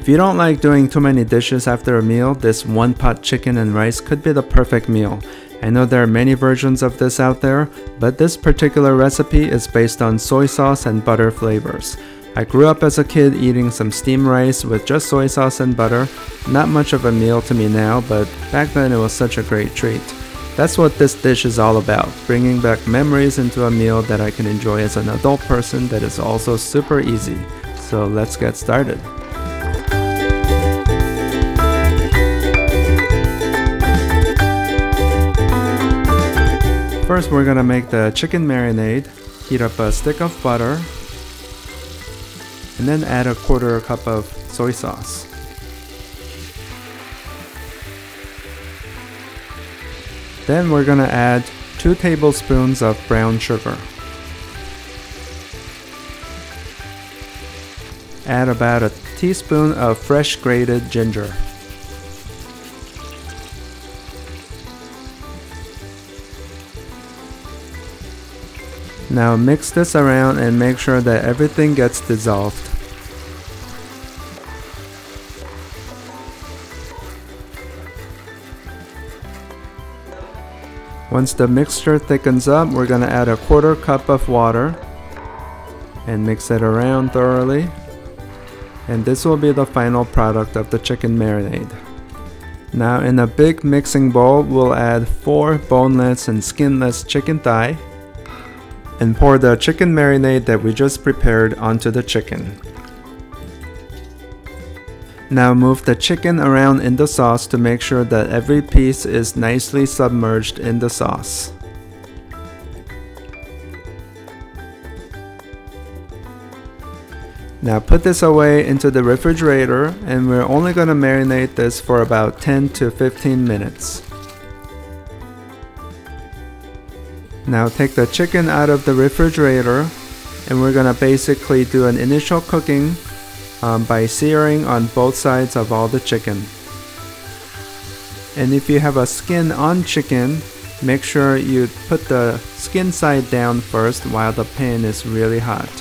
you don't like doing too many dishes after a meal, this one pot chicken and rice could be the perfect meal. I know there are many versions of this out there, but this particular recipe is based on soy sauce and butter flavors. I grew up as a kid eating some steamed rice with just soy sauce and butter. Not much of a meal to me now, but back then it was such a great treat. That's what this dish is all about, bringing back memories into a meal that I can enjoy as an adult person that is also super easy. So let's get started. First, we're gonna make the chicken marinade. Heat up a stick of butter, and then add a 1/4 cup of soy sauce. Then we're gonna add 2 tablespoons of brown sugar. Add about a teaspoon of fresh grated ginger. Now mix this around and make sure that everything gets dissolved. Once the mixture thickens up, we're going to add a 1/4 cup of water and mix it around thoroughly. And this will be the final product of the chicken marinade. Now in a big mixing bowl, we'll add 4 boneless and skinless chicken thigh and pour the chicken marinade that we just prepared onto the chicken. Now move the chicken around in the sauce to make sure that every piece is nicely submerged in the sauce. Now put this away into the refrigerator, and we're only going to marinate this for about 10 to 15 minutes. Now take the chicken out of the refrigerator, and we're going to basically do an initial cooking by searing on both sides of all the chicken. And if you have a skin on chicken, make sure you put the skin side down first while the pan is really hot.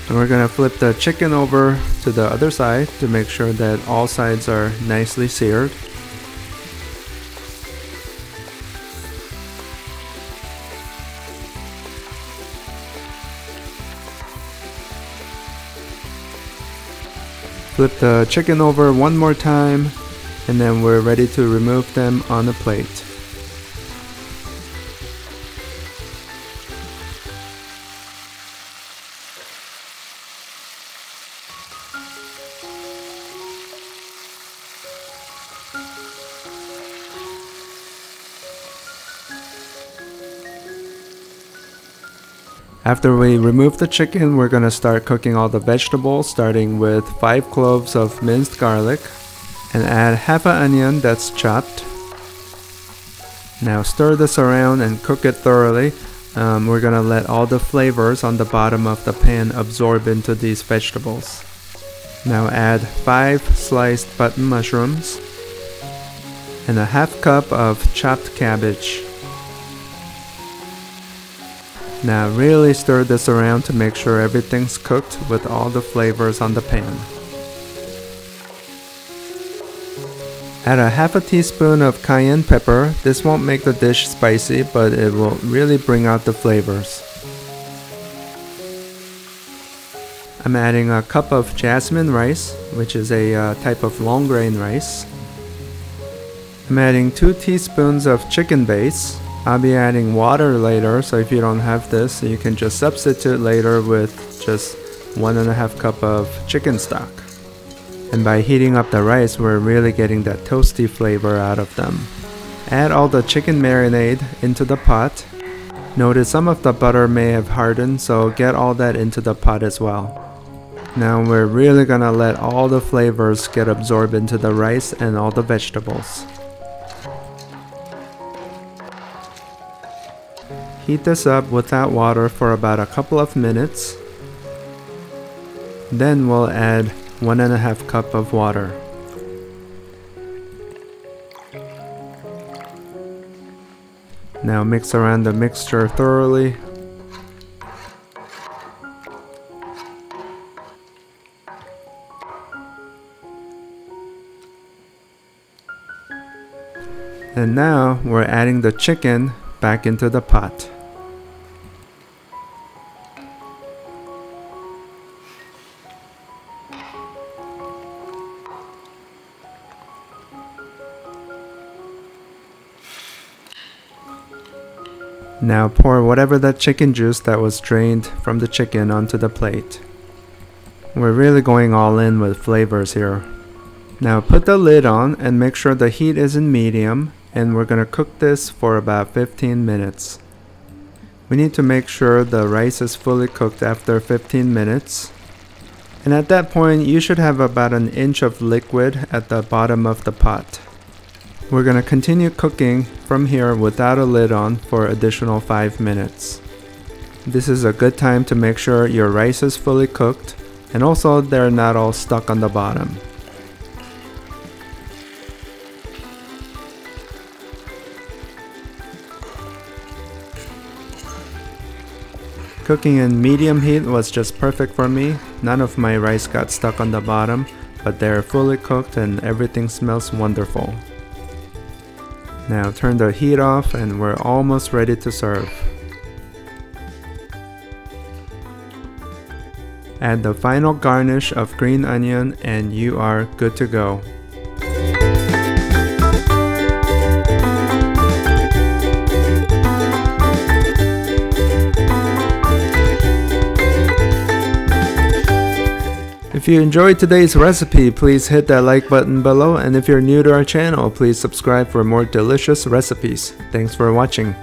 And we're going to flip the chicken over to the other side to make sure that all sides are nicely seared. Flip the chicken over one more time, and then we're ready to remove them on a plate. After we remove the chicken, we're going to start cooking all the vegetables, starting with 5 cloves of minced garlic, and add half an onion that's chopped. Now stir this around and cook it thoroughly. We're going to let all the flavors on the bottom of the pan absorb into these vegetables. Now add 5 sliced button mushrooms and a half cup of chopped cabbage. Now really stir this around to make sure everything's cooked with all the flavors on the pan. Add a half a teaspoon of cayenne pepper. This won't make the dish spicy, but it will really bring out the flavors. I'm adding a cup of jasmine rice, which is a type of long grain rice. I'm adding 2 teaspoons of chicken base. I'll be adding water later, so if you don't have this, you can just substitute later with just 1.5 cup of chicken stock. And by heating up the rice, we're really getting that toasty flavor out of them. Add all the chicken marinade into the pot. Notice some of the butter may have hardened, so get all that into the pot as well. Now we're really gonna let all the flavors get absorbed into the rice and all the vegetables. Heat this up without water for about a couple of minutes. Then we'll add 1.5 cup of water. Now mix around the mixture thoroughly. And now we're adding the chicken back into the pot. Now pour whatever that chicken juice that was drained from the chicken onto the plate. We're really going all in with flavors here. Now put the lid on and make sure the heat is in medium, and we're gonna cook this for about 15 minutes. We need to make sure the rice is fully cooked after 15 minutes. And at that point, you should have about an inch of liquid at the bottom of the pot. We're going to continue cooking from here without a lid on for additional 5 minutes. This is a good time to make sure your rice is fully cooked and also they're not all stuck on the bottom. Cooking in medium heat was just perfect for me. None of my rice got stuck on the bottom, but they're fully cooked and everything smells wonderful. Now turn the heat off and we're almost ready to serve. Add the final garnish of green onion and you are good to go. If you enjoyed today's recipe, please hit that like button below, and if you're new to our channel, please subscribe for more delicious recipes. Thanks for watching.